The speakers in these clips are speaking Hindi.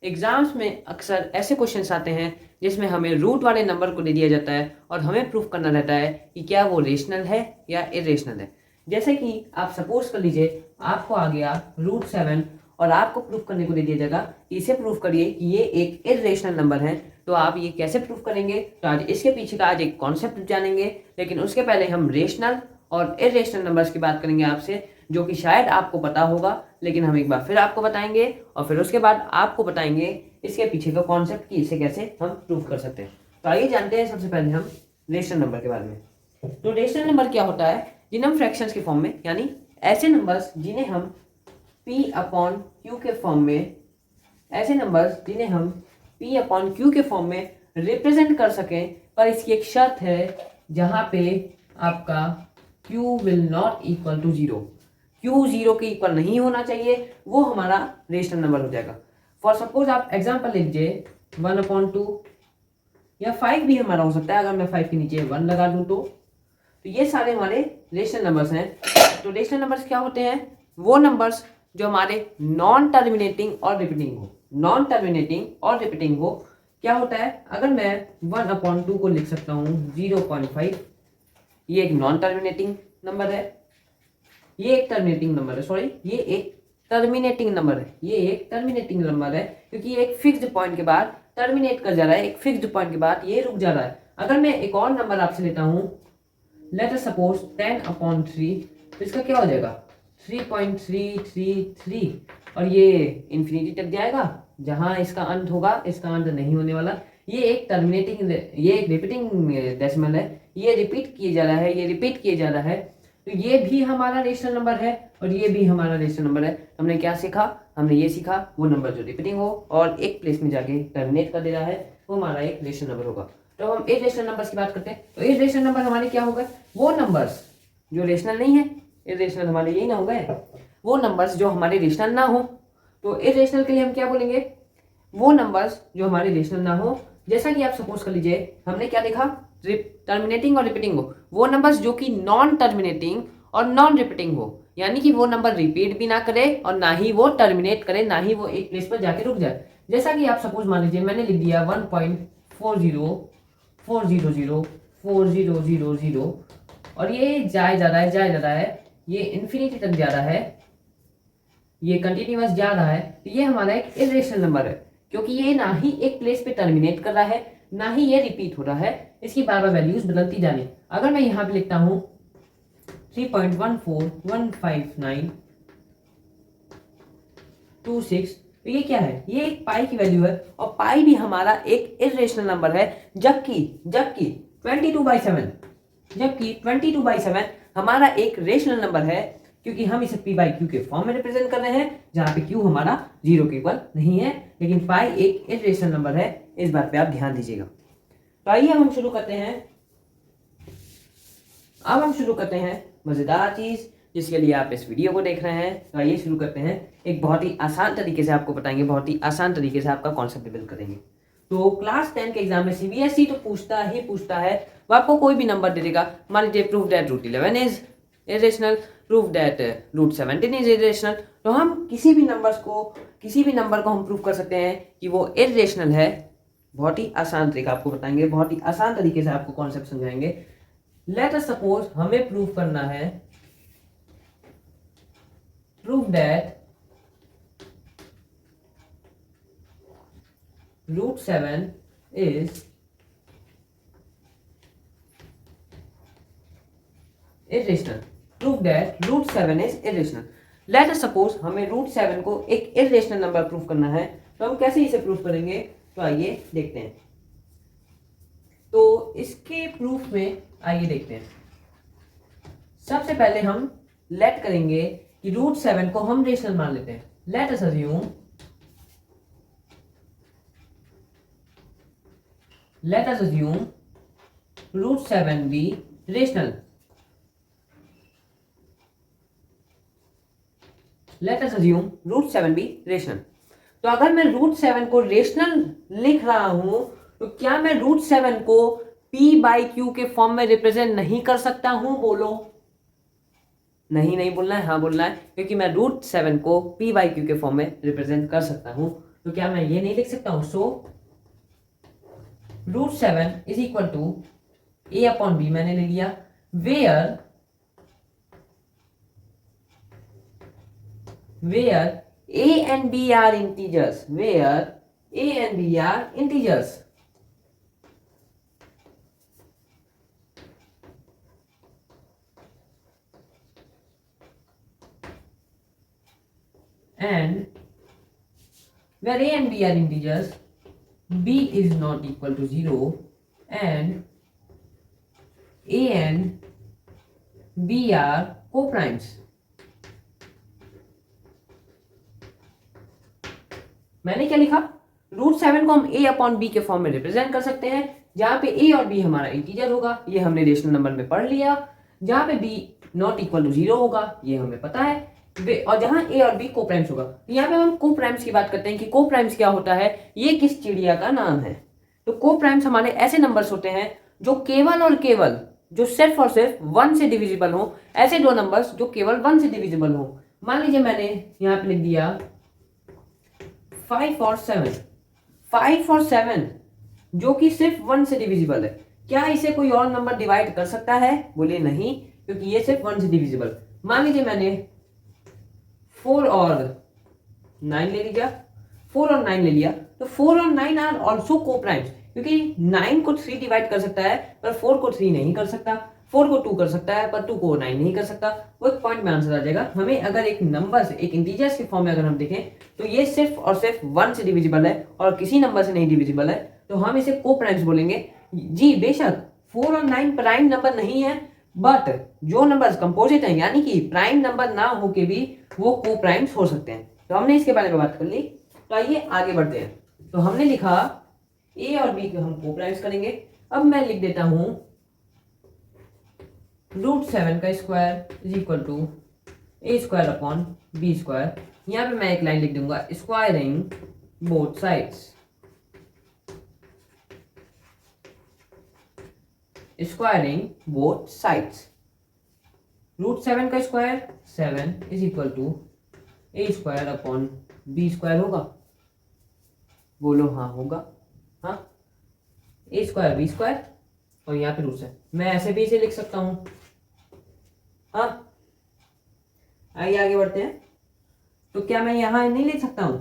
एग्जाम्स में अक्सर ऐसे क्वेश्चंस आते हैं जिसमें हमें रूट वाले नंबर को दे दिया जाता है और हमें प्रूफ करना रहता है कि क्या वो रेशनल है या इरेशनल है। जैसे कि आप सपोज कर लीजिए आपको आ गया √7 और आपको प्रूफ करने को दे दिया जाएगा कि इसे प्रूफ करिए कि ये एक इरेशनल नंबर है। तो आप ये कैसे प्रूफ करेंगे, तो आज इसके पीछे का आज एक कॉन्सेप्ट जानेंगे। लेकिन उसके पहले हम रेशनल और इरेशनल नंबर्स की बात करेंगे आपसे, जो कि शायद आपको पता होगा लेकिन हम एक बार फिर आपको बताएंगे और फिर उसके बाद आपको बताएंगे इसके पीछे का कॉन्सेप्ट कि इसे कैसे हम प्रूफ कर सकते हैं। तो आइए जानते हैं सबसे पहले हम रेशनल नंबर के बारे में। तो रेशनल नंबर क्या होता है, जिन्हें हम फ्रैक्शंस के फॉर्म में, यानी ऐसे नंबर्स जिन्हें हम P/Q के फॉर्म में, ऐसे नंबर्स जिन्हें हम P/Q के फॉर्म में रिप्रेजेंट कर सकें, पर इसकी एक शर्त है जहां पे आपका Q will not equal to 0। Q 0 के इक्वल नहीं होना चाहिए, वो हमारा रेशनल नंबर हो जाएगा। फॉर सपोज आप एग्जांपल लिख लीजिए 1/2 या 5 भी हमारा हो सकता है। अगर मैं 5 के नीचे 1 लगा दूं तो ये सारे हमारे रेशनल नंबर्स हैं। तो रेशनल नंबर्स क्या होते हैं, वो नंबर्स जो हमारे नॉन टर्मिनेटिंग और रिपीटिंग हो। नॉन टर्मिनेटिंग और रिपीटिंग हो क्या होता है, अगर मैं 1/2 को लिख सकता हूँ 0.5, ये एक नॉन टर्मिनेटिंग नंबर है, ये एक टर्मिनेटिंग नंबर है, सॉरी ये एक टर्मिनेटिंग नंबर है, ये एक टर्मिनेटिंग नंबर है क्योंकि ये एक फिक्स्ड पॉइंट के बाद टर्मिनेट कर जा रहा है, एक फिक्स्ड पॉइंट के बाद ये रुक जा रहा है। अगर मैं एक और नंबर आपसे लेता हूँ, लेट अस सपोज 10/3, तो इसका क्या हो जाएगा 3.333 और ये इन्फिनिटी तक जाएगा, जहां इसका अंत होगा इसका अंत नहीं होने वाला। ये एक टर्मिनेटिंग, ये एक रिपीटिंग डेसिमल है, ये रिपीट किए जा रहा है, ये रिपीट किए जा रहा है। तो ये भी हमारा रेशनल नंबर है और ये भी हमारा रेशनल नंबर है। हमने क्या सीखा, हमने ये सीखा वो नंबर जो रिपीटिंग हो और एक प्लेस में जाके टर्मिनेट कर दे रहा है वो हमारा एक रेशनल नंबर होगा। तो हम इरेशनल नंबर्स की बात करते हैं, तो इरेशनल नंबर हमारे क्या हो गए, वो नंबर्स जो रेशनल नहीं है। इरेशनल हमारे यही ना हो गए, वो नंबर्स जो हमारे रेशनल ना हो। तो इरेशनल के लिए हम क्या बोलेंगे, वो नंबर्स जो हमारे रेशनल ना हो। जैसा कि आप सपोज कर लीजिए हमने क्या देखा, टर्मिनेटिंग और रिपीटिंग हो, वो नंबर्स जो कि नॉन टर्मिनेटिंग और नॉन रिपीटिंग हो, यानी कि वो नंबर रिपीट भी ना करे और ना ही वो टर्मिनेट करे, ना ही वो एक प्लेस पर जाके रुक जाए। जैसा कि आप सपोज मान लीजिए मैंने लिख दिया 1.4040040000 और ये जाए जा रहा है, जाए जा रहा है, ये इन्फिनिटी तक जा रहा है, ये कंटिन्यूअस जा रहा है। तो ये हमारा एक इरेशनल नंबर है क्योंकि ये ना ही एक प्लेस पे टर्मिनेट कर रहा है, ना ही ये रिपीट हो रहा है, इसकी बार बार वैल्यूज बदलती जानी। अगर मैं यहाँ पे लिखता हूँ 3.1415926, तो ये क्या है, ये एक पाई की वैल्यू है और पाई भी हमारा एक इरेशनल नंबर है। जबकि जबकि 22/7 जबकि 22/7 हमारा एक रेशनल नंबर है क्योंकि हम इसे P/Q के फॉर्म में रिप्रेजेंट कर रहे हैं, जहां पे Q हमारा 0 के इक्वल नहीं है, लेकिन पाई एक इरेशनल नंबर है। इस बात पे आप ध्यान दीजिएगा। तो आइए हम शुरू करते हैं। अब हम शुरू करते हैं मजेदार चीज जिसके लिए आप इस वीडियो को देख रहे हैं। तो आइए शुरू करते हैं, एक बहुत ही आसान तरीके से आपको बताएंगे, बहुत ही आसान तरीके से आपका कॉन्सेप्ट बिल्ड करेंगे। तो क्लास 10 के एग्जाम में सीबीएसई तो पूछता है, वो आपको कोई भी नंबर दे देगा। मान लीजिए proof that √11 is irrational, proof that √17 is irrational. तो हम किसी भी नंबर को हम प्रूफ कर सकते हैं कि वो इरेशनल है। बहुत ही आसान तरीका आपको बताएंगे, बहुत ही आसान तरीके से आपको कॉन्सेप्ट समझाएंगे। लेट अस सपोज हमें प्रूफ करना है, proof that √7 is irrational. Prove that √7 is irrational. Let us suppose हमें √7 को एक irrational नंबर प्रूफ करना है, तो हम कैसे इसे प्रूफ करेंगे, तो आइए देखते हैं। तो इसके प्रूफ में आइए देखते हैं। सबसे पहले हम लेट करेंगे कि √7 को हम रेशनल मान लेते हैं। Late us assume √7 be rational. Let us assume √7 be rational. तो अगर मैं √7 को रेशनल लिख रहा हूं तो क्या मैं √7 को P/Q के फॉर्म में रिप्रेजेंट नहीं कर सकता हूं, बोलो। नहीं बोलना है, हाँ बोलना है, क्योंकि मैं √7 को P/Q के फॉर्म में रिप्रेजेंट कर सकता हूं। तो क्या मैं ये नहीं लिख सकता हूं? So √7 is equal to a upon b मैंने ले लिया, where a and b are integers, where a and b are integers. And where a and b are integers, b is not equal to 0 and a and b are co-primes. मैंने क्या लिखा? √7 को हम a अपॉन b के फॉर्म में रिप्रेजेंट कर सकते हैं, जहां पे a और b हमारा इंटीजर होगा, ये हमने रेशनल नंबर में पढ़ लिया, जहां पे b नॉट इक्वल टू 0 होगा, ये हमें पता है, और जहां a और b कोप्राइम्स होगा। तो यहाँ पे हम कोप्राइम्स की बात करते हैं कि कोप्राइम्स क्या होता है, ये किस चिड़िया का नाम है। तो कोप्राइम्स हमारे ऐसे नंबर्स होते हैं जो केवल और केवल, जो सिर्फ और सिर्फ 1 से डिविजिबल हो, ऐसे दो नंबर्स जो केवल 1 से डिविजिबल हो। मान लीजिए मैंने यहाँ पे लिख दिया 5 और 7, 5 और 7 जो कि सिर्फ 1 से डिविजिबल है, क्या इसे कोई और नंबर डिवाइड कर सकता है? बोले नहीं, क्योंकि ये सिर्फ 1 से डिविजिबल। मान लीजिए मैंने 4 और 9 ले लिया, 4 और 9 ले लिया, तो 4 और 9 आर ऑल्सो कोप्राइम्स, क्योंकि 9 को 3 डिवाइड कर सकता है पर 4 को 3 नहीं कर सकता, 4 को 2 कर सकता है पर 2 को 9 नहीं कर सकता। वो एक पॉइंट में आंसर आ जाएगा। हमें अगर एक नंबर से, एक इंटीजर्स के फॉर्म में अगर हम देखें तो ये सिर्फ और सिर्फ 1 से डिविजिबल है और किसी नंबर से नहीं डिविजिबल है, तो हम इसे कोप्राइम्स बोलेंगे। जी बेशक 4 और 9 प्राइम नंबर नहीं है, बट जो नंबर्स कंपोजिट हैं, यानी कि प्राइम नंबर ना हो के भी वो कोप्राइम्स हो सकते हैं। तो हमने इसके बारे में बात कर ली, तो आइए आगे बढ़ते हैं। तो हमने लिखा a और b को हम कोप्राइम्स करेंगे। अब मैं लिख देता हूं √7 का square is equal to a square upon b square. यहां पे मैं एक लाइन लिख दूंगा, squaring both sides, squaring both sides. √7 का square 7 is equal to a square upon b square होगा। बोलो हाँ होगा, हाँ, a स्क्वायर b स्क्वायर और यहाँ पे √7, मैं ऐसे भी इसे लिख सकता हूं। हाँ, आइए आगे बढ़ते हैं। तो क्या मैं यहाँ नहीं लिख सकता हूं?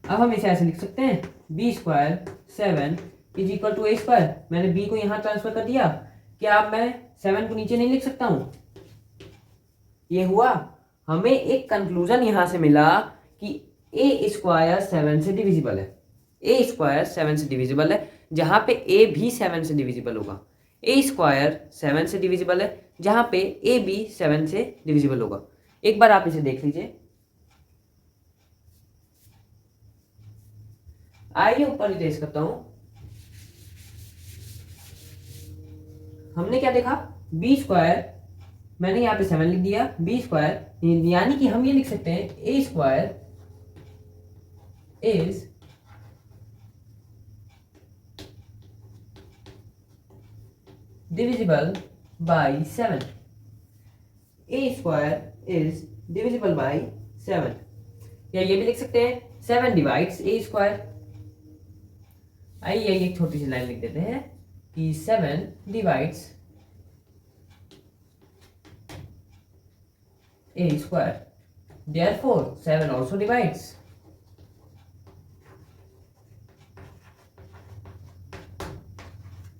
अब हम इसे ऐसे लिख सकते हैं, b square 7 is equal to a square. मैंने b को यहाँ ट्रांसफर कर दिया, क्या अब मैं 7 को नीचे नहीं लिख सकता हूं? ये हुआ। हमें एक कंक्लूजन यहां से मिला कि a स्क्वायर 7 से डिविजिबल है, a स्क्वायर 7 से डिविजिबल है, जहां पे a भी 7 से डिविजिबल होगा। a स्क्वायर 7 से डिविजिबल है, जहां पे a भी 7 से डिविजिबल होगा। एक बार आप इसे देख लीजिए। आइए ऊपर रिप्लेस करता हूं। हमने क्या देखा? b स्क्वायर, मैंने यहाँ पे 7 लिख दिया, b स्क्वायर, यानी कि हम ये लिख सकते हैं a square is divisible by 7, a square is divisible by 7, या ये भी लिख सकते हैं 7 डिवाइड्स a स्क्वायर। आइए एक छोटी सी लाइन लिख देते हैं कि 7 divides a square, therefore 7 also divides।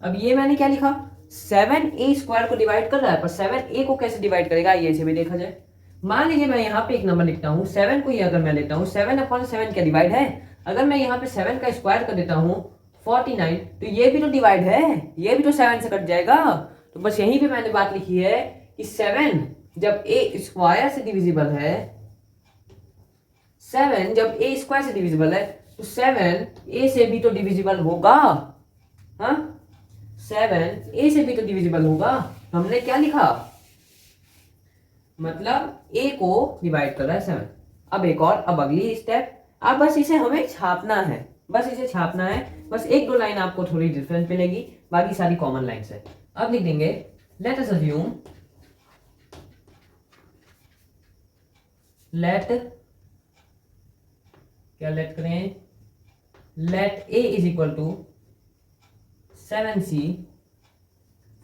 अब ये मैंने क्या लिखा? 7 a स्क्वायर को डिवाइड कर रहा है, पर 7 a को कैसे डिवाइड करेगा, ये से भी देखा जाए। मान लीजिए मैं यहाँ पे एक नंबर लिखता हूँ 7 को, ये अगर मैं लेता हूँ 7 अपॉन 7 क्या डिवाइड है? अगर मैं यहाँ पे 7 का स्क्वायर कर देता हूँ 49, तो ये भी तो डिवाइड है, ये भी तो 7 से कट जाएगा। तो बस यहीं पे मैंने बात लिखी है कि 7 जब a स्क्वायर से डिविजिबल है, 7 जब a स्क्वायर से डिविजिबल है, तो 7 a से भी तो डिविजिबल होगा। हाँ, 7 a से भी तो डिविजिबल होगा। हमने क्या लिखा? मतलब a को डिवाइड कर रहा है 7। अब एक और, अब अगली स्टेप, अब बस इसे हमें छापना है, बस इसे छापना है। बस एक दो लाइन आपको थोड़ी डिफरेंस मिलेगी, बाकी सारी कॉमन लाइंस है। अब लिख देंगे, लेट अस अज्यूम, लेट क्या लेट करें, let a is equal to 7c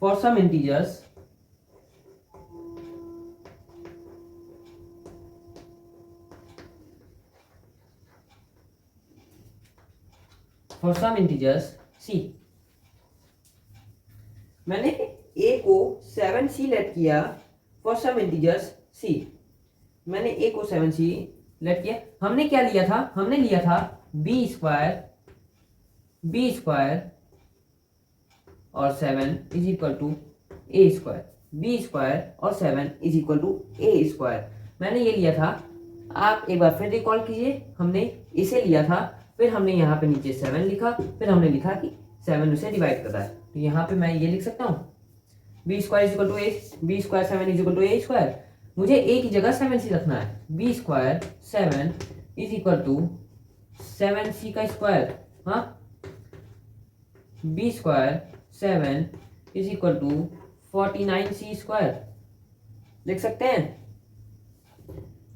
for some integers c। मैंने a को 7c लेट किया फॉर सम इंटीजर्स c। मैंने a को 7c लेट किया। हमने क्या लिया था, हमने लिया था b स्क्वायर और 7 is equal to a square, b square और 7 is equal to a square. मैंने ये लिया था। आप एक बार फिर रिकॉल कीजिए, हमने इसे लिया था, फिर हमने यहाँ पे नीचे 7 लिखा, फिर हमने लिखा कि 7 उसे डिवाइड कर रहा है। तो यहाँ पे मैं ये लिख सकता हूँ b square is equal to a, b square 7 is equal to a square. मुझे a की जगह 7c रखना है। b square 7 is equal to 7c का स्क्वायर। हाँ, b square 7 is equal to 49c square लिख सकते हैं।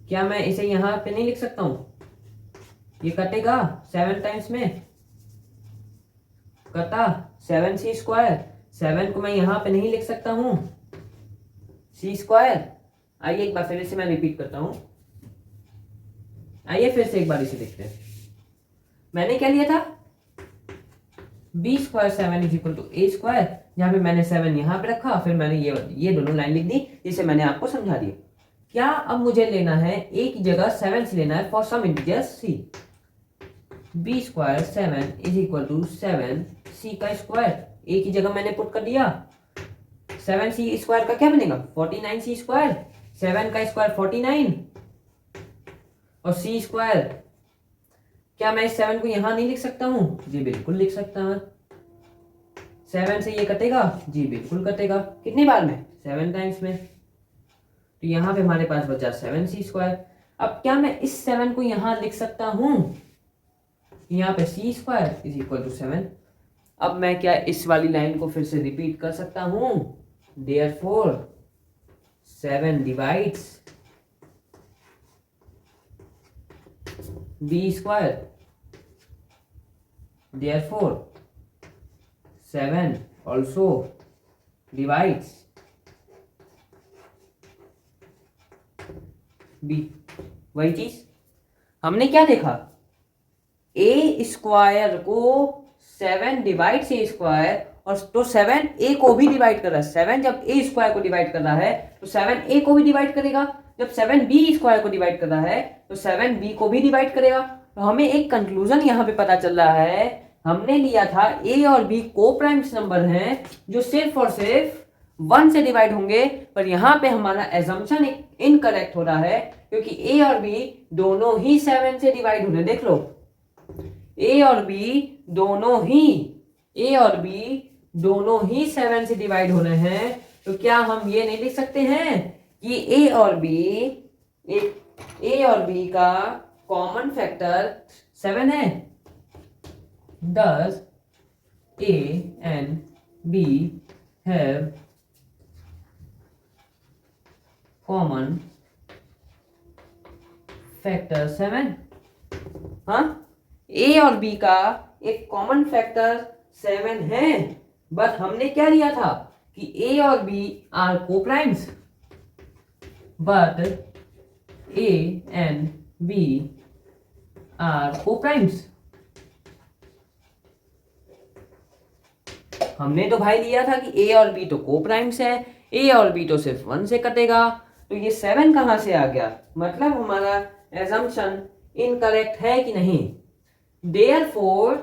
क्या मैं इसे यहाँ पे नहीं लिख सकता हूँ? ये कटेगा 7 टाइम्स में, कटा 7c स्क्वायर। 7 को मैं यहाँ पे नहीं लिख सकता हूँ, c स्क्वायर। आइए एक बार फिर इसे मैं रिपीट करता हूँ। आइए फिर से एक बार इसे देखते हैं। मैंने क्या लिया था, b square 7 is equal to a square. यहाँ पे मैंने 7 यहाँ पे रखा, फिर मैंने ये दोनों लाइन लिख दी, जिसे मैंने आपको समझा दिया। क्या अब मुझे लेना है, a की जगह 7 से लेना है for some integers c। b square 7 is equal to 7c का स्क्वायर। a की जगह मैंने पुट कर दिया। 7c स्क्वायर का क्या बनेगा, 49c स्क्वायर। 7 का स्क्वायर 49 और c स्क्वायर। क्या मैं इस 7 को यहां नहीं लिख सकता हूं? जी बिल्कुल लिख सकता हूं। 7 से ये कटेगा, जी बिल्कुल कटेगा। कितनी बार में, 7 टाइम्स में। तो यहाँ पे हमारे पास बचा 7c स्क्वायर। अब क्या मैं इस 7 को यहां लिख सकता हूं? यहाँ पे c square is equal to 7। अब मैं क्या इस वाली लाइन को फिर से रिपीट कर सकता हूं? Therefore 7 divides b square, therefore 7 also divides b। वही चीज हमने क्या देखा, a स्क्वायर को 7 डिवाइड a स्क्वायर, और तो 7 a को भी डिवाइड कर रहा है। 7 जब a स्क्वायर को डिवाइड कर रहा है तो 7 a को भी डिवाइड करेगा। जब 7 b स्क्वायर को डिवाइड कर रहा है तो 7 b को भी डिवाइड करेगा। तो हमें एक कंक्लूजन यहाँ पे पता चल रहा है। हमने लिया था a और b को प्राइम्स नंबर हैं जो सिर्फ और सिर्फ 1 से डिवाइड होंगे, पर यहाँ पे हमारा एजम्पशन इनकरेक्ट हो रहा है, क्योंकि a और b दोनों ही 7 से डिवाइड होने। देख लो, a और b दोनों ही 7 से डिवाइड होने हैं। तो क्या हम ये नहीं लिख सकते हैं कि a और b का कॉमन फैक्टर 7 है? Does a and b have common factor 7? हाँ, a और b का एक कॉमन फैक्टर 7 है। बट हमने क्या लिया था कि a और b are coprimes, but a and b are coprimes. हमने तो भाई लिया था कि a और b तो कोप्राइम्स है, a और b तो सिर्फ 1 से कटेगा। तो ये 7 कहां से आ गया? मतलब हमारा एजम्पशन इनकरेक्ट है कि नहीं? Therefore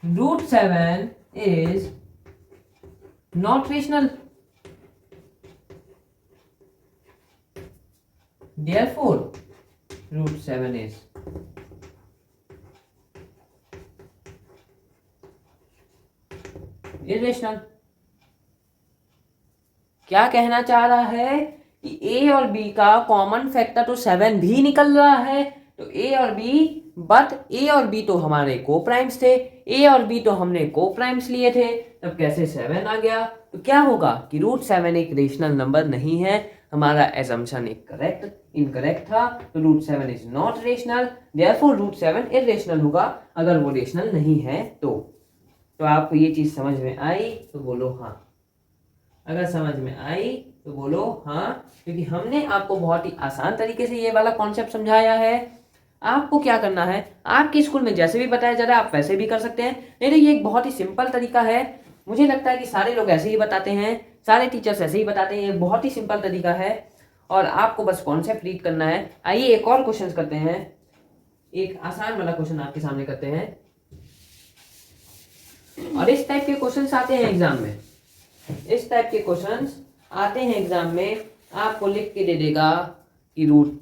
√7 is not rational. Therefore √7 is irrational। क्या कहना चाह रहा है कि a और b का कॉमन फैक्टर तो 7 भी निकल रहा है। तो a और b, बट a और b तो हमारे को प्राइम्स थे, a और b तो हमने को प्राइम्स लिए थे, तब कैसे 7 आ गया? तो क्या होगा कि √7 एक रेशनल नंबर नहीं है। हमारा एजम्पशन इनकरेक्ट था, तो root 7 is not rational, therefore root 7 irrational होगा अगर वो रेशनल नहीं है तो आपको ये चीज समझ में आई तो बोलो हाँ, अगर समझ में आई तो बोलो हाँ, क्योंकि हमने आपको बहुत ही आसान तरीके से ये वाला कॉन्सेप्ट समझाया है। आपको क्या करना है, आपके स्कूल में जैसे भी बताया जा रहा है आप वैसे भी कर सकते हैं, नहीं तो ये एक बहुत ही सिंपल तरीका है। मुझे लगता है कि सारे लोग ऐसे ही बताते हैं, सारे टीचर्स ऐसे ही बताते हैं, ये बहुत ही सिंपल तरीका है और आपको बस कॉन्सेप्ट रीड करना है। आइए एक और क्वेश्चन करते हैं, एक आसान वाला क्वेश्चन आपके सामने करते हैं। और इस टाइप के क्वेश्चंस आते हैं एग्जाम में, इस टाइप के क्वेश्चंस आते हैं एग्जाम में, आपको लिख के दे देगा कि रूट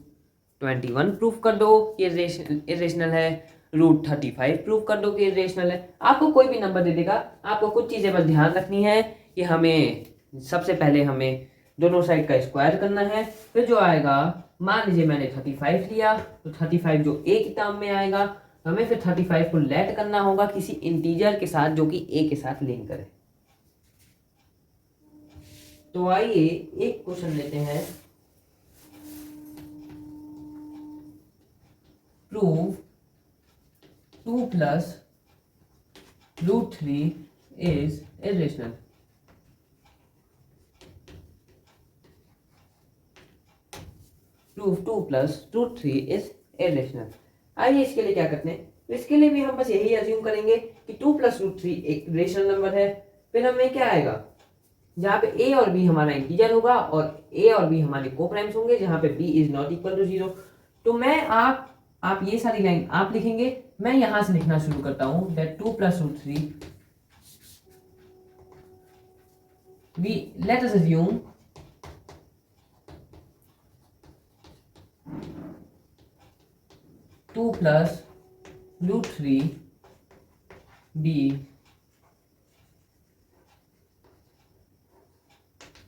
21 प्रूफ कर दो कि इरेशनल है, रूट 35 प्रूफ कर दो कि इरेशनल है। आपको कोई भी नंबर दे देगा, आपको कुछ चीज़ें बस ध्यान रखनी है कि हमें सबसे पहले हमें दोनों साइड का स्क्वायर करना है, फिर जो आएगा, मान लीजिए मैंने 35 लिया तो 35 जो ए की टर्म में आएगा, हमें फिर 35 को लेट करना होगा किसी इंटीजर के साथ जो कि ए के साथ लिंक करे। तो आइए एक क्वेश्चन लेते हैं, prove 2 + √3 is irrational. Prove 2 + √3 is irrational. आइए इसके लिए क्या करते हैं, तो इसके लिए भी हम बस यही अज्यूम करेंगे कि 2 + √3 एक रेशनल नंबर है। फिर हमें क्या आएगा, जहाँ पे a और b हमारा इंटीजर होगा और a और b हमारे कोप्राइम्स होंगे, जहाँ पे b is not equal to 0। तो मैं आप ये सारी लाइन आप लिखेंगे, मैं यहां से लिखना शुरू करता हूं, that 2 + √3 late us assume two plus √3 b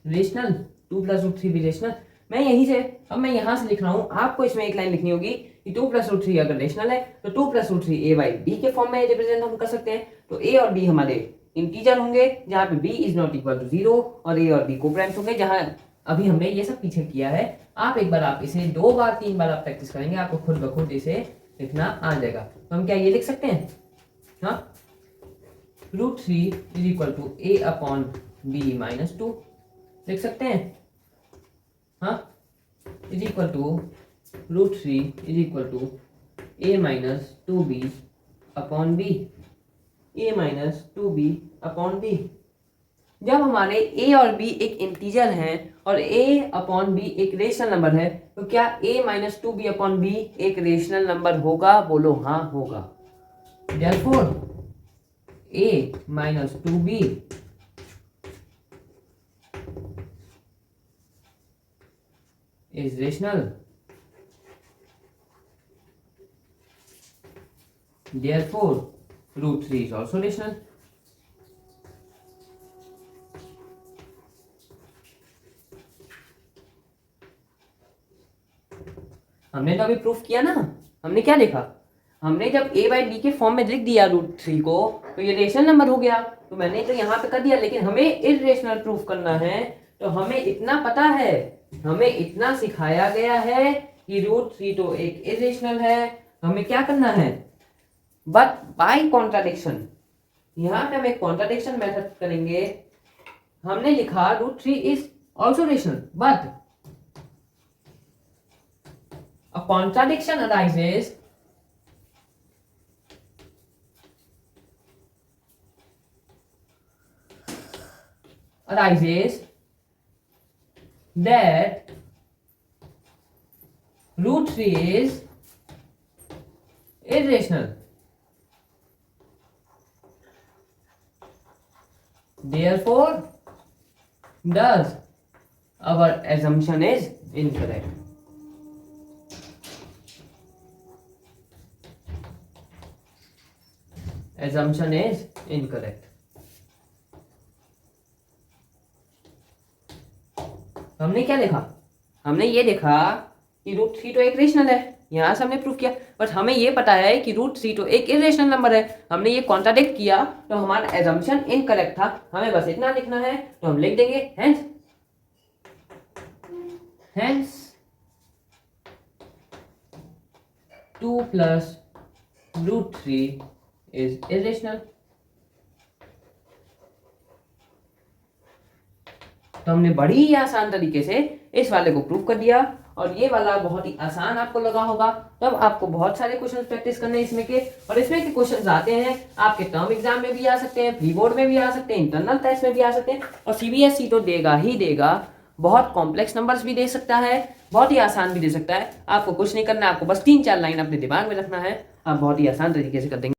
rational, 2 + √3 भी रेशनल। मैं यहीं से अब मैं यहां से लिख रहा हूं, आपको इसमें एक लाइन लिखनी होगी कि 2 + √3 अगर रेशनल है तो 2 + √3 a/b के फॉर्म में रिप्रेजेंट हम कर सकते हैं। तो a और b हमारे इंटीजर होंगे, जहां पे b is not equal to 0 और a और b कोप्राइम्स होंगे, जहां अभी हमने ये सब पीछे किया है। आप एक बार आप इसे 2 बार 3 बार आप प्रैक्टिस करेंगे, आपको खुद ब खुद इसे लिखना आ जाएगा। तो हम क्या ये लिख सकते हैं, हाँ, √3 = a/b - 2 लिख सकते हैं, हाँ, is equal to √3 = a-2b/b, a-2b/b। जब हमारे a और b एक इंटीजर हैं और a/b एक रेशनल नंबर है, तो क्या a-2b/b एक रेशनल नंबर होगा, बोलो हाँ होगा। Therefore a-2b is rational, therefore √3 is also rational। हमने तो अभी प्रूफ किया ना, हमने क्या देखा, हमने जब a/b के फॉर्म में लिख दिया √3 को तो ये रेशनल नंबर हो गया, तो मैंने तो यहाँ पे कर दिया, लेकिन हमें इरेशनल प्रूफ करना है। तो हमें इतना पता है, हमें इतना सिखाया गया है कि √3 तो एक इरेशनल है, हमें क्या करना है, बट बाय कॉन्ट्राडिक्शन, यहाँ पे हम एक कॉन्ट्राडिक्शन मेथड करेंगे। हमने लिखा √3 is also rational, but a contradiction arises that √3 is irrational, therefore thus our assumption is incorrect। assumption is incorrect। हमने क्या देखा, हमने ये देखा कि √3 तो एक रेशनल है, यहाँ से हमने प्रूफ किया, बट हमें ये पता है कि √3 तो एक इरेशनल नंबर है। हमने ये कॉन्ट्राडिक्ट किया तो हमारा एजम्पशन इनकरेक्ट था, हमें बस इतना लिखना है, तो हम लिख देंगे। Hence Hence 2 plus root 3 is irrational. तो हमने बड़ी ही आसान तरीके से इस वाले को प्रूव कर दिया और ये वाला बहुत ही आसान आपको लगा होगा। तब आपको बहुत सारे क्वेश्चन प्रैक्टिस करने इसमें के, और इसमें के क्वेश्चन आते हैं आपके टर्म एग्जाम में भी आ सकते हैं, प्री बोर्ड में भी आ सकते हैं, इंटरनल टेस्ट में भी आ सकते हैं, और सीबीएसई तो देगा ही देगा। बहुत कॉम्प्लेक्स नंबर्स भी दे सकता है, बहुत ही आसान भी दे सकता है। आपको कुछ नहीं करना है, आपको बस 3-4 लाइन अपने दिमाग में रखना है, आप बहुत ही आसान तरीके से कर देंगे।